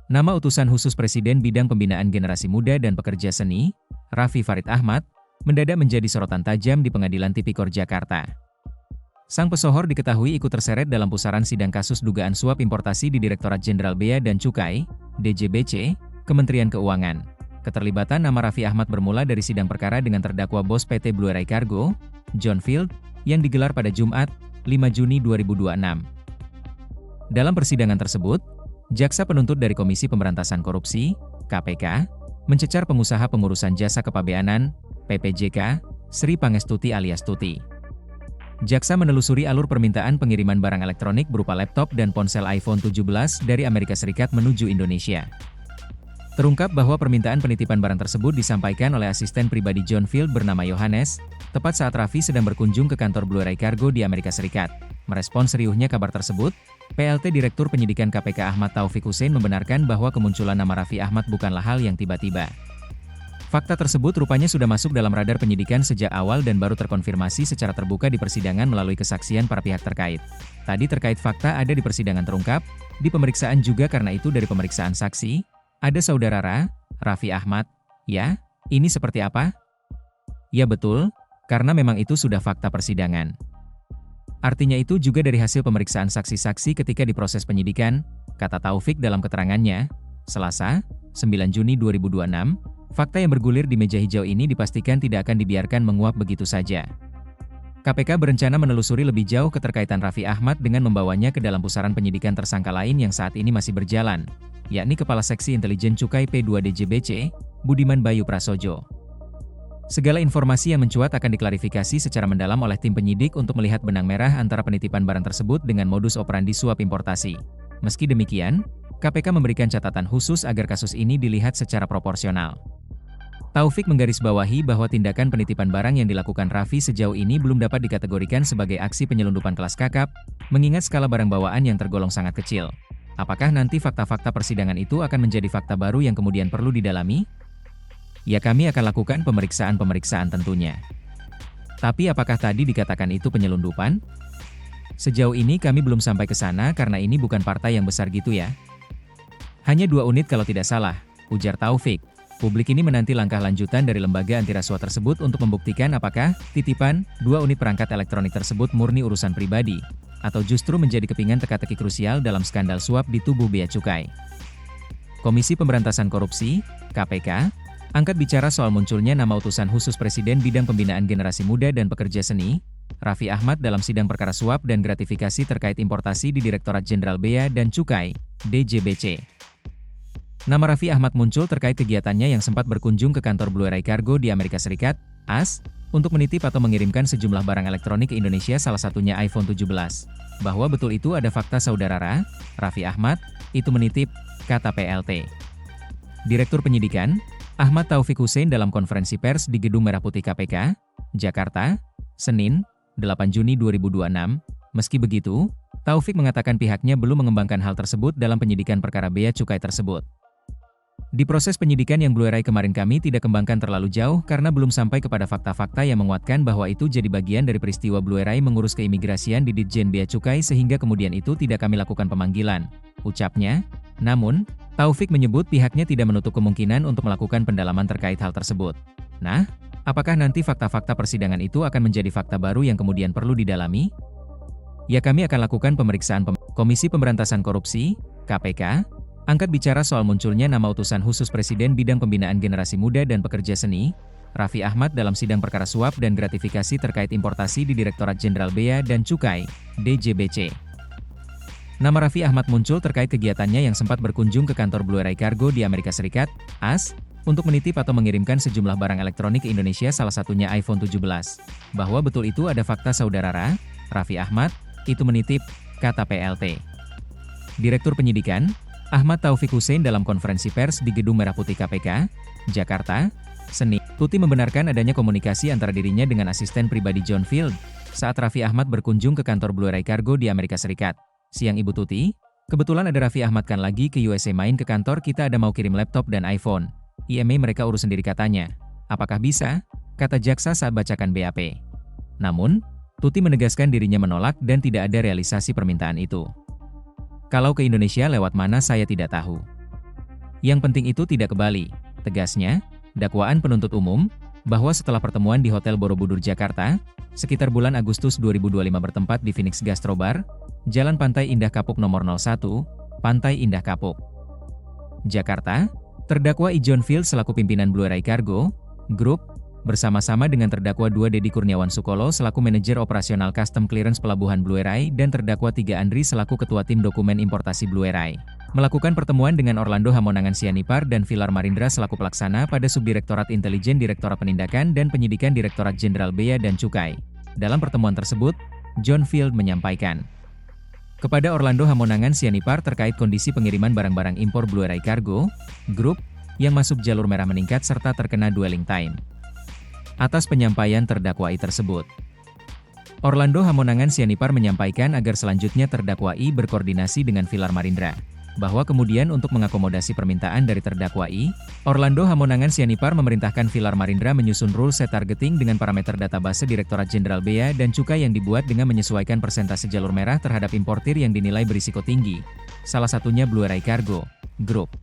Nama utusan khusus Presiden bidang pembinaan generasi muda dan pekerja seni, Raffi Farid Ahmad, mendadak menjadi sorotan tajam di Pengadilan Tipikor Jakarta. Sang pesohor diketahui ikut terseret dalam pusaran sidang kasus dugaan suap importasi di Direktorat Jenderal Bea dan Cukai, DJBC, Kementerian Keuangan. Keterlibatan nama Raffi Ahmad bermula dari sidang perkara dengan terdakwa bos PT Blue Ray Cargo, John Field, yang digelar pada Jumat, 5 Juni 2026. Dalam persidangan tersebut, Jaksa penuntut dari Komisi Pemberantasan Korupsi, KPK, mencecar pengusaha pengurusan jasa kepabeanan, PPJK, Sri Pangestuti alias Tuti. Jaksa menelusuri alur permintaan pengiriman barang elektronik berupa laptop dan ponsel iPhone 17 dari Amerika Serikat menuju Indonesia. Terungkap bahwa permintaan penitipan barang tersebut disampaikan oleh asisten pribadi John Field bernama Yohanes, tepat saat Raffi sedang berkunjung ke kantor Blue Ray Cargo di Amerika Serikat. Merespons riuhnya kabar tersebut, PLT Direktur Penyidikan KPK Ahmad Taufik Hussein membenarkan bahwa kemunculan nama Raffi Ahmad bukanlah hal yang tiba-tiba. Fakta tersebut rupanya sudah masuk dalam radar penyidikan sejak awal dan baru terkonfirmasi secara terbuka di persidangan melalui kesaksian para pihak terkait. Tadi terkait fakta ada di persidangan terungkap, di pemeriksaan juga karena itu dari pemeriksaan saksi, ada saudara Raffi Ahmad, ya, ini seperti apa? Ya betul, karena memang itu sudah fakta persidangan. Artinya itu juga dari hasil pemeriksaan saksi-saksi ketika diproses penyidikan, kata Taufik dalam keterangannya, Selasa, 9 Juni 2026, fakta yang bergulir di meja hijau ini dipastikan tidak akan dibiarkan menguap begitu saja. KPK berencana menelusuri lebih jauh keterkaitan Raffi Ahmad dengan membawanya ke dalam pusaran penyidikan tersangka lain yang saat ini masih berjalan, yakni Kepala Seksi Intelijen Cukai P2 DJBC, Budiman Bayu Prasojo. Segala informasi yang mencuat akan diklarifikasi secara mendalam oleh tim penyidik untuk melihat benang merah antara penitipan barang tersebut dengan modus operandi suap importasi. Meski demikian, KPK memberikan catatan khusus agar kasus ini dilihat secara proporsional. Taufik menggarisbawahi bahwa tindakan penitipan barang yang dilakukan Raffi sejauh ini belum dapat dikategorikan sebagai aksi penyelundupan kelas kakap, mengingat skala barang bawaan yang tergolong sangat kecil. Apakah nanti fakta-fakta persidangan itu akan menjadi fakta baru yang kemudian perlu didalami? Ya kami akan lakukan pemeriksaan tentunya. Tapi apakah tadi dikatakan itu penyelundupan? Sejauh ini kami belum sampai ke sana karena ini bukan partai yang besar gitu ya. Hanya 2 unit kalau tidak salah, ujar Taufik. Publik ini menanti langkah lanjutan dari lembaga anti rasuah tersebut untuk membuktikan apakah titipan 2 unit perangkat elektronik tersebut murni urusan pribadi, atau justru menjadi kepingan teka-teki krusial dalam skandal suap di tubuh Bea Cukai. Komisi Pemberantasan Korupsi, KPK, angkat bicara soal munculnya nama utusan khusus Presiden bidang pembinaan generasi muda dan pekerja seni, Raffi Ahmad dalam sidang perkara suap dan gratifikasi terkait importasi di Direktorat Jenderal Bea dan Cukai, DJBC. Nama Raffi Ahmad muncul terkait kegiatannya yang sempat berkunjung ke kantor Blue Ray Cargo di Amerika Serikat, AS, untuk menitip atau mengirimkan sejumlah barang elektronik ke Indonesia salah satunya iPhone 17. Bahwa betul itu ada fakta saudara Raffi Ahmad, itu menitip, kata PLT. Direktur Penyidikan, Ahmad Taufik Hussein dalam konferensi pers di Gedung Merah Putih KPK, Jakarta, Senin, 8 Juni 2026. Meski begitu, Taufik mengatakan pihaknya belum mengembangkan hal tersebut dalam penyidikan perkara bea cukai tersebut. Di proses penyidikan yang Blue Ray kemarin kami tidak kembangkan terlalu jauh karena belum sampai kepada fakta-fakta yang menguatkan bahwa itu jadi bagian dari peristiwa Blue Ray mengurus keimigrasian di Ditjen Bea Cukai sehingga kemudian itu tidak kami lakukan pemanggilan, ucapnya. Namun, Taufik menyebut pihaknya tidak menutup kemungkinan untuk melakukan pendalaman terkait hal tersebut. Nah, apakah nanti fakta-fakta persidangan itu akan menjadi fakta baru yang kemudian perlu didalami? Ya kami akan lakukan pemeriksaan. Komisi Pemberantasan Korupsi, KPK, angkat bicara soal munculnya nama utusan khusus Presiden bidang pembinaan generasi muda dan pekerja seni, Raffi Ahmad dalam sidang perkara suap dan gratifikasi terkait importasi di Direktorat Jenderal Bea dan Cukai, DJBC. Nama Raffi Ahmad muncul terkait kegiatannya yang sempat berkunjung ke kantor Blue Ray Cargo di Amerika Serikat, AS, untuk menitip atau mengirimkan sejumlah barang elektronik ke Indonesia salah satunya iPhone 17. Bahwa betul itu ada fakta saudara Raffi Ahmad, itu menitip, kata PLT. Direktur Penyidikan, Ahmad Taufik Hussein dalam konferensi pers di Gedung Merah Putih KPK, Jakarta, Senin. Tuti membenarkan adanya komunikasi antara dirinya dengan asisten pribadi John Field saat Raffi Ahmad berkunjung ke kantor Blue Ray Cargo di Amerika Serikat. Siang Ibu Tuti, kebetulan ada Raffi Ahmad kan lagi ke USA main ke kantor kita ada mau kirim laptop dan iPhone. IMEI mereka urus sendiri katanya. Apakah bisa? Kata jaksa saat bacakan BAP. Namun, Tuti menegaskan dirinya menolak dan tidak ada realisasi permintaan itu. Kalau ke Indonesia lewat mana saya tidak tahu. Yang penting itu tidak kebali, tegasnya, dakwaan penuntut umum, bahwa setelah pertemuan di Hotel Borobudur Jakarta, sekitar bulan Agustus 2025 bertempat di Phoenix Gastrobar, Jalan Pantai Indah Kapuk nomor 01, Pantai Indah Kapuk, Jakarta, terdakwa Ijon Fil selaku pimpinan Blue Ray Cargo Group, bersama-sama dengan terdakwa 2 Dedi Kurniawan Sukolo selaku manajer operasional custom clearance pelabuhan Blue Ray dan terdakwa 3 Andri selaku ketua tim dokumen importasi Blue Ray, melakukan pertemuan dengan Orlando Hamonangan Sianipar dan Vilar Marindra selaku pelaksana pada Subdirektorat Intelijen Direktorat Penindakan dan Penyidikan Direktorat Jenderal Bea dan Cukai. Dalam pertemuan tersebut, John Field menyampaikan kepada Orlando Hamonangan Sianipar terkait kondisi pengiriman barang-barang impor Blue Ray Cargo Group yang masuk jalur merah meningkat serta terkena dwelling time. Atas penyampaian terdakwa I tersebut, Orlando Hamonangan Sianipar menyampaikan agar selanjutnya terdakwa I berkoordinasi dengan Vilar Marindra, bahwa kemudian untuk mengakomodasi permintaan dari terdakwa I, Orlando Hamonangan Sianipar memerintahkan Vilar Marindra menyusun rule set targeting dengan parameter database Direktorat Jenderal Bea dan Cukai yang dibuat dengan menyesuaikan persentase jalur merah terhadap importir yang dinilai berisiko tinggi, salah satunya Blue Ray Cargo Group.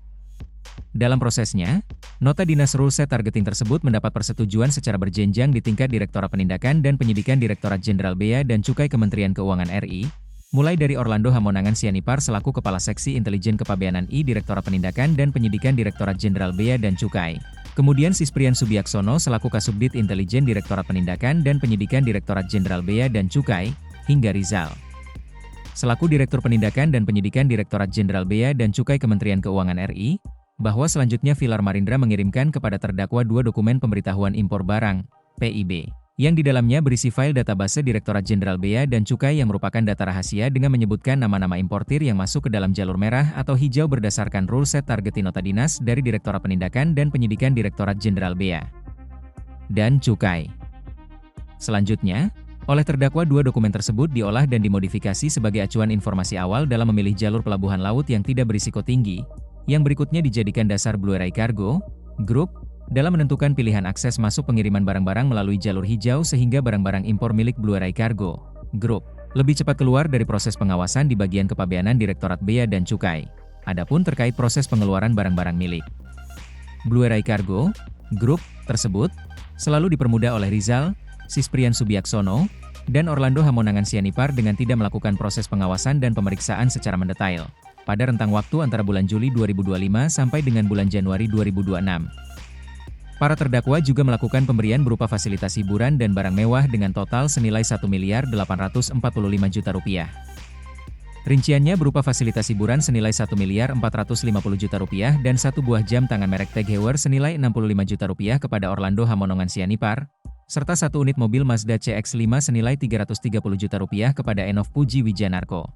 Dalam prosesnya, nota dinas rule set targeting tersebut mendapat persetujuan secara berjenjang di tingkat Direktorat Penindakan dan Penyidikan Direktorat Jenderal Bea dan Cukai Kementerian Keuangan RI, mulai dari Orlando Hamonangan Sianipar selaku Kepala Seksi Intelijen Kepabeanan I Direktorat Penindakan dan Penyidikan Direktorat Jenderal Bea dan Cukai, kemudian Sisprian Subiaksono selaku Kasubdit Intelijen Direktorat Penindakan dan Penyidikan Direktorat Jenderal Bea dan Cukai, hingga Rizal selaku Direktur Penindakan dan Penyidikan Direktorat Jenderal Bea dan Cukai Kementerian Keuangan RI, bahwa selanjutnya Vilar Marindra mengirimkan kepada terdakwa 2 dokumen pemberitahuan impor barang, PIB, yang di dalamnya berisi file database Direktorat Jenderal Bea dan Cukai yang merupakan data rahasia dengan menyebutkan nama-nama importir yang masuk ke dalam jalur merah atau hijau berdasarkan rule set targeting nota dinas dari Direktorat Penindakan dan Penyidikan Direktorat Jenderal Bea dan Cukai. Selanjutnya, oleh terdakwa 2 dokumen tersebut diolah dan dimodifikasi sebagai acuan informasi awal dalam memilih jalur pelabuhan laut yang tidak berisiko tinggi, yang berikutnya dijadikan dasar Blue Ray Cargo Group dalam menentukan pilihan akses masuk pengiriman barang-barang melalui jalur hijau sehingga barang-barang impor milik Blue Ray Cargo Group lebih cepat keluar dari proses pengawasan di bagian kepabeanan Direktorat Bea dan Cukai. Adapun terkait proses pengeluaran barang-barang milik Blue Ray Cargo Group tersebut selalu dipermudah oleh Rizal, Sisprian Subiaksono, dan Orlando Hamonangan Sianipar dengan tidak melakukan proses pengawasan dan pemeriksaan secara mendetail pada rentang waktu antara bulan Juli 2025 sampai dengan bulan Januari 2026. Para terdakwa juga melakukan pemberian berupa fasilitas hiburan dan barang mewah dengan total senilai Rp1.845 juta. Rinciannya berupa fasilitas hiburan senilai Rp1.450 juta dan 1 buah jam tangan merek Tag Heuer senilai Rp65 juta kepada Orlando Hamonangan Sianipar, serta 1 unit mobil Mazda CX-5 senilai Rp330 juta kepada Enov Puji Wijanarko.